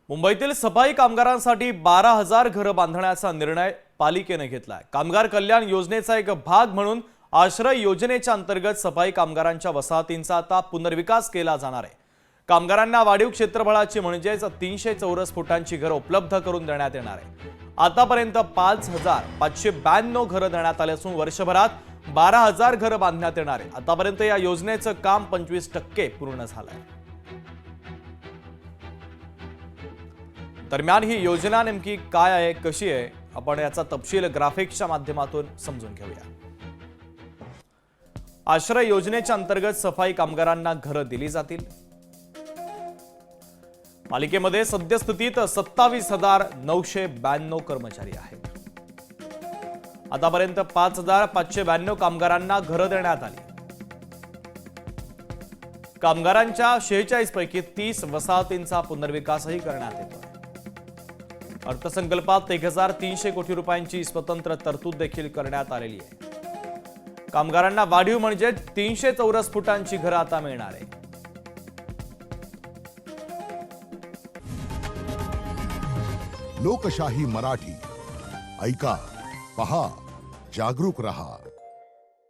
मुंबईतील सफाई कामगारांसाठी 12,000 घरं बांधण्याचा निर्णय पालिकेने घेतलाय। कामगार कल्याण योजनेचा एक भाग म्हणून आश्रय योजनेच्या अंतर्गत सफाई कामगारांच्या वसाहतींचा आता पुनर्विकास केला जाणार आहे। कामगारांना वाढीव क्षेत्रफळाची म्हणजेच 300 चौरस फुटांची घरं उपलब्ध करून देण्यात येणार आहे। आतापर्यंत 5,592 घरं देण्यात आली असून वर्षभरात 12,000 घरं बांधण्यात येणार आहे। आतापर्यंत या योजनेचं काम 25% पूर्ण झालंय। दरम्यान ही योजना नेमकी काय आहे, कशी आहे, आपण याचा तपशील ग्राफिक्सच्या माध्यमातून समजून घेऊया। आश्रय योजनेच्या अंतर्गत सफाई कामगारांना घरं दिली जातील। पालिकेमध्ये सद्यस्थितीत 27,992 कर्मचारी आहेत। आतापर्यंत 5,592 कामगारांना घरं देण्यात आली। कामगारांच्या 46 पैकी 30 वसाहतींचा पुनर्विकासही करण्यात येतो। अर्थसंकल्पात 1,300 कोटी रुपयांची स्वतंत्र तरतूद देखील करण्यात आलेली आहे। कामगारांना वाढीव म्हणजे 300 चौरस फुटांची घरं आता मिळणार आहे। लोकशाही मराठी ऐका, पहा, जागरूक रहा।